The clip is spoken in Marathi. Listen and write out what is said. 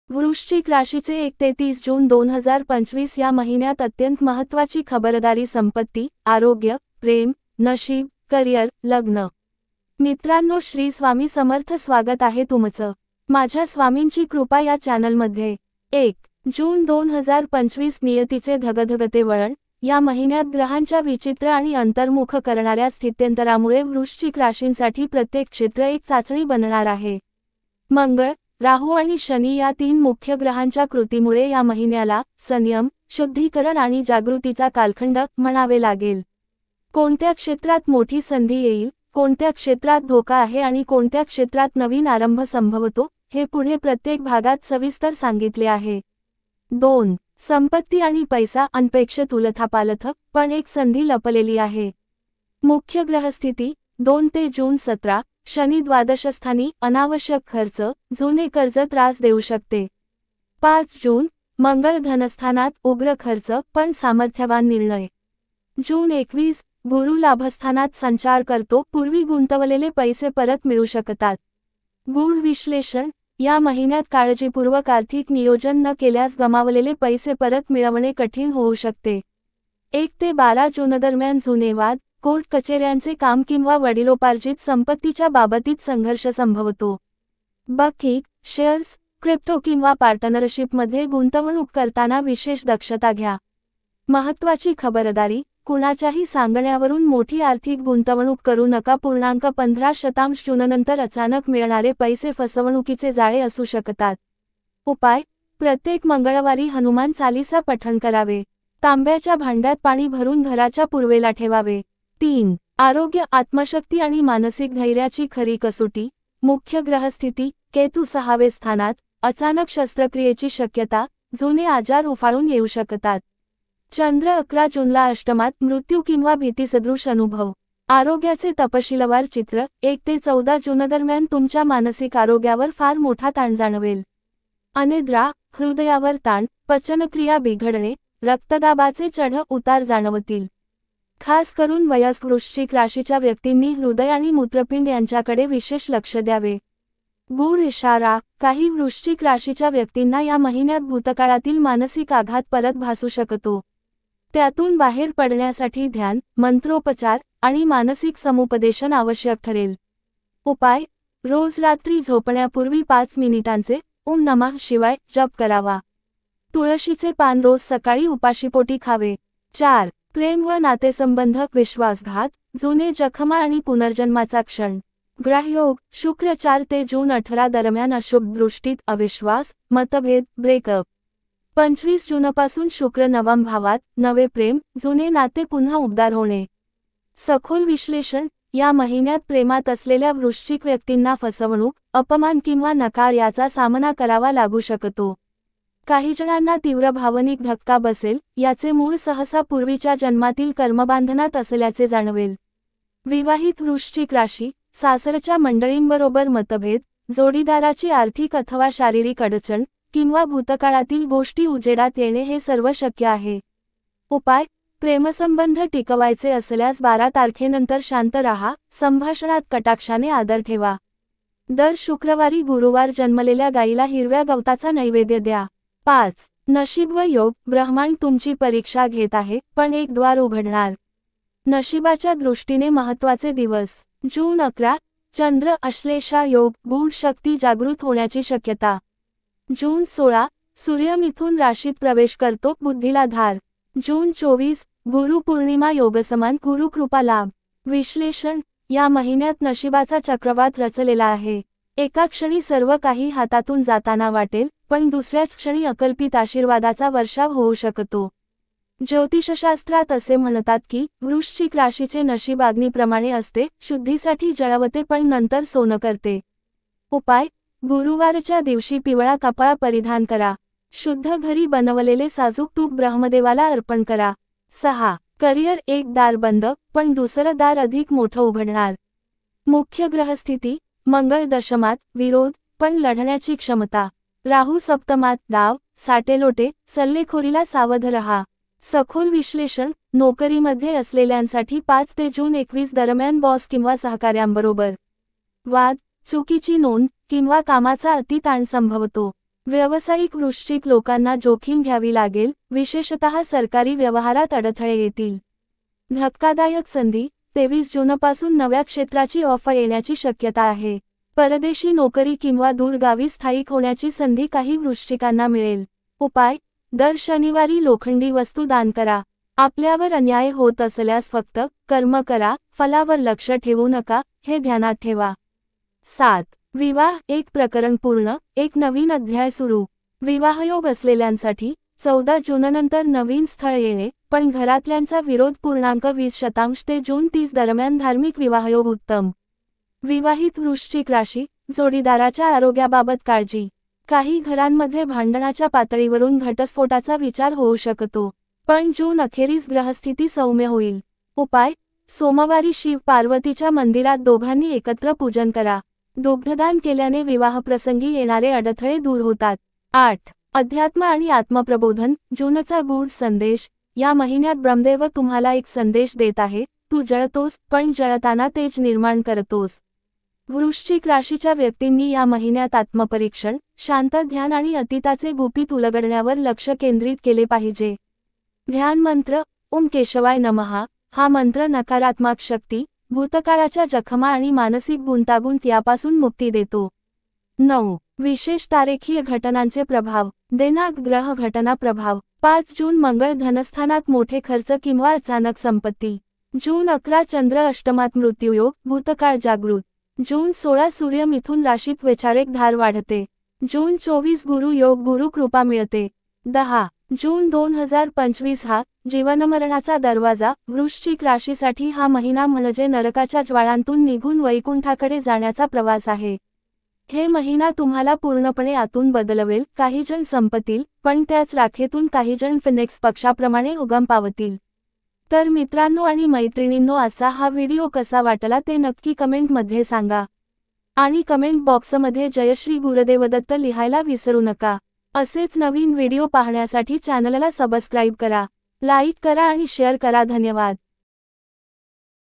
वृश्चिक राशीचे 1 ते 30 जून 2025 या महिन्यात अत्यंत महत्त्वाची खबरदारी संपत्ती, आरोग्य, प्रेम, नशीब, करिअर, लग्न. मित्रांनो, श्री स्वामी समर्थ स्वागत आहे तुमचं माझ्या स्वामींची कृपा या चॅनलमध्ये. 1 जून 2025 नियतीचे धगधगते वळण. या महिन्यात ग्रहांच्या विचित्र आणि अंतर्मुख करणाऱ्या स्थित्यंतरामुळे वृश्चिक राशींसाठी प्रत्येक क्षेत्र एक चाचणी बनणार आहे. मंगळ, राहू आणि शनी या 3 मुख्य ग्रहांच्या कृतीमुळे या महिन्याला संयम, शुद्धीकरण आणि जागृतीचा कालखंड म्हणावे लागेल. कोणत्या क्षेत्रात मोठी संधी येईल, कोणत्या क्षेत्रात धोका आहे आणि कोणत्या क्षेत्रात नवीन आरंभ संभवतो, हे पुढे प्रत्येक भागात सविस्तर सांगितले आहे. 2 संपत्ती आणि पैसा. अनपेक्षित उलथापालथ, पण एक संधी लपलेली आहे. मुख्य ग्रहस्थिती. 2 ते जून 17. शनी द्वादशस्थानी. अनावश्यक खर्च, जुने कर्ज त्रास देऊ शकते. 5 जून. मंगळ धनस्थानात. उग्र खर्च पण सामर्थ्यवान निर्णय. जून 21. गुरु लाभस्थानात संचार करतो. पूर्वी गुंतवलेले पैसे परत मिळू शकतात. गूढ विश्लेषण. या महिन्यात काळजीपूर्वक आर्थिक नियोजन न केल्यास गमावलेले पैसे परत मिळवणे कठीण होऊ शकते. 1 ते 12 जून दरम्यान जुने वाद, कोर्ट कचेऱ्यांचे काम किंवा वडिलोपार्जित संपत्तीच्या बाबतीत संघर्ष संभवतो. बकीक, शेअर्स, क्रिप्टो किंवा पार्टनरशिपमध्ये गुंतवणूक करताना विशेष दक्षता घ्या. महत्त्वाची खबरदारी. कुणाच्याही सांगण्यावरून मोठी आर्थिक गुंतवणूक करू नका. 15% जूननंतर अचानक मिळणारे पैसे फसवणुकीचे जाळे असू शकतात. उपाय. प्रत्येक मंगळवारी हनुमान चालीसा पठण करावे. तांब्याच्या भांड्यात पाणी भरून घराच्या पूर्वेला ठेवावे. 3 आरोग्य, आत्मशक्ती आणि मानसिक धैर्याची खरी कसोटी. मुख्य ग्रहस्थिती. केतू 6वे स्थानात. अचानक शस्त्रक्रियेची शक्यता, जुने आजार उफाळून येऊ शकतात. चंद्र 11 जूनला अष्टमात. मृत्यू किंवा भीतीसदृश अनुभव. आरोग्याचे तपशीलवार चित्र. 1 ते 14 जून दरम्यान तुमच्या मानसिक आरोग्यावर फार मोठा ताण जाणवेल. अनिद्रा, हृदयावर ताण, पचनक्रिया बिघडणे, रक्तदाबाचे चढ उतार जाणवतील. खास करून वयस्क वृश्चिक राशीच्या व्यक्तींनी हृदय आणि मूत्रपिंड यांच्याकडे विशेष लक्ष द्यावे. गूढ इशारा. काही वृश्चिक राशीच्या व्यक्तींना या महिन्यात भूतकाळातील मानसिक आघात परत भासू शकतो. त्यातून बाहेर पडण्यासाठी ध्यान, मंत्रोपचार आणि मानसिक समुपदेशन आवश्यक ठरेल. उपाय. रोज रात्री झोपण्यापूर्वी 5 मिनिटांचे ओम नमः शिवाय जप करावा. तुळशीचे पान रोज सकाळी उपाशीपोटी खावे. 4 प्रेम व नातेसंबंध. विश्वासघात, जुने जखमा आणि पुनर्जन्माचा क्षण. ग्रहयोग. शुक्र 4 ते जून 18 दरम्यान अशुभ दृष्टीत. अविश्वास, मतभेद, ब्रेकअप. 25 जूनपासून शुक्र 9व्या भावात. नवे प्रेम, जुने नाते पुन्हा उबदार होणे. सखोल विश्लेषण. या महिन्यात प्रेमात असलेल्या वृश्चिक व्यक्तींना फसवणूक, अपमान किंवा नकार याचा सामना करावा लागू शकतो. काही जणांना तीव्र भावनिक धक्का बसेल. याचे मूळ सहसा पूर्वीच्या जन्मातील कर्मबांधनात असल्याचे जाणवेल. विवाहित वृश्चिक राशी. सासरच्या मंडळींबरोबर मतभेद, जोडीदाराची आर्थिक अथवा शारीरिक अडचण किंवा भूतकाळातील गोष्टी उजेडात येणे हे सर्व शक्य आहे. उपाय. प्रेमसंबंध टिकवायचे असल्यास 12 तारखेनंतर शांत राहा. संभाषणात कटाक्षाने आदर ठेवा. दर शुक्रवारी गुरुवार जन्मलेल्या गायीला हिरव्या गवताचा नैवेद्य द्या. 5 नशीब व योग. ब्रह्मांड तुमची परीक्षा घेत आहे, पण एक द्वार उघडणार. नशिबाच्या दृष्टीने महत्त्वाचे दिवस. जून 11. चंद्र अश्लेषा योग. गूढ शक्ती जागृत होण्याची शक्यता. जून 16. सूर्य मिथुन राशीत प्रवेश करतो. बुद्धीला धार. जून 24. गुरु पौर्णिमा योगसमान. गुरुकृपा लाभ. विश्लेषण. या महिन्यात नशिबाचा चक्रवात रचलेला आहे. एका क्षणी सर्व काही हातातून जाताना वाटेल, पण दुसऱ्याच क्षणी अकल्पित आशीर्वादाचा वर्षाव होऊ शकतो. ज्योतिषशास्त्रात असे म्हणतात की वृश्चिक राशीचे नशीब अग्नीप्रमाणे असते. शुद्धीसाठी जळवते पण नंतर सोनं करते. उपाय. गुरुवारच्या दिवशी पिवळा कपडा परिधान करा. शुद्ध घरी बनवलेले साजूक तूप ब्रह्मदेवाला अर्पण करा. 6 करिअर. एक दार बंद, पण दुसरं दार अधिक मोठं उघडणार. मुख्य ग्रहस्थिती. मंगळ दशमात. विरोध, पण लढण्याची क्षमता. राहू सप्तमात. डाव, साटेलोटे, सल्लेखोरीला सावध रहा. सखोल विश्लेषण. नोकरीमध्ये असलेल्यांसाठी 5 ते जून 21 दरम्यान बॉस किंवा सहकाऱ्यांबरोबर वाद, चुकीची नोंद किंवा कामाचा अतिताण संभवतो. व्यावसायिक वृश्चिक लोकांना जोखीम घ्यावी लागेल, विशेषतः सरकारी व्यवहारात अडथळे येतील. धक्कादायक संधी, 23 जूनपासून नव्या क्षेत्राची ऑफर येण्याची शक्यता आहे. परदेशी नोकरी किंवा दूरगावी स्थायिक होण्याची संधी काही वृश्चिकांना मिळेल. उपाय: दर शनिवारी लोखंडी वस्तू दान करा. आपल्यावर अन्याय होत असल्यास फक्त कर्म करा, फलावर लक्ष ठेवू नका, हे ध्यानात ठेवा. 7. विवाह, एक प्रकरण पूर्ण, एक नवीन अध्याय सुरू. विवाहयोग असलेल्यांसाठी 14 जूननंतर नवीन स्थळ येणे, पण घरातल्यांचा विरोध. 20% ते जून 30 दरम्यान धार्मिक विवाहयोग उत्तम. विवाहित वृश्चिक राशी, जोडीदाराच्या आरोग्याबाबत काळजी. काही घरांमध्ये भांडणाच्या पातळीवरून घटस्फोटाचा विचार होऊ शकतो, पण जून अखेरीस ग्रहस्थिती सौम्य होईल. उपाय: सोमवारी शिव पार्वतीच्या मंदिरात दोघांनी एकत्र पूजन करा. दुग्धदान केल्याने विवाहप्रसंगी येणारे अडथळे दूर होतात. 8. अध्यात्म आणि आत्मप्रबोधन, जूनचा गूढ संदेश. या महिन्यात ब्रह्मदेव तुम्हाला एक संदेश देत आहे: तू जळतोस, पण जळताना तेज निर्माण करतोस. वृश्चिक राशीच्या व्यक्तींनी या महिन्यात आत्मपरीक्षण, शांत ध्यान आणि अतीताचे गुपित उलगडण्यावर लक्ष केंद्रित केले पाहिजे. ध्यान मंत्र: ओम केशवाय नमः. हा मंत्र नकारात्मक शक्ती, भूतकाळाच्या जखमा आणि मानसिक गुंतागुंत यापासून मुक्ती देतो. 9. विशेष तारेखीय घटनांचे प्रभाव. दिनांक, ग्रह घटना प्रभाव. 5 जून मंगळ धनस्थानात, मोठे खर्च किंवा अचानक संपत्ती. जून 11 चंद्र अष्टमात, मृत्यूयोग, भूतकाळ जागृत. जून 16 सूर्य मिथुन राशीत, वैचारिक धार वाढते. जून 24 गुरु योग, गुरु कृपा मिळते. 10 जून 2025 हा जीवनमरणाचा दरवाजा. वृश्चिक राशीसाठी हा महिना म्हणजे नरकाच्या ज्वाळांतून निघून वैकुंठाकडे जाण्याचा प्रवास आहे. हे महिना तुम्हाला पूर्णपणे आतून बदलवेल. काही जण संपतील, पण त्याच राखेतून काही जण फिनिक्स पक्षाप्रमाणे उगम पावतील. तर मित्रांनो आणि मैत्रिणींनो, असा हा व्हिडिओ कसा वाटला ते नक्की कमेंटमध्ये सांगा. आणि कमेंट बॉक्समध्ये जयश्री गुरुदेवदत्त लिहायला विसरू नका. असेच नवीन व्हिडिओ पाहण्यासाठी चॅनलला सबस्क्राईब करा, लाईक करा आणि शेअर करा. धन्यवाद.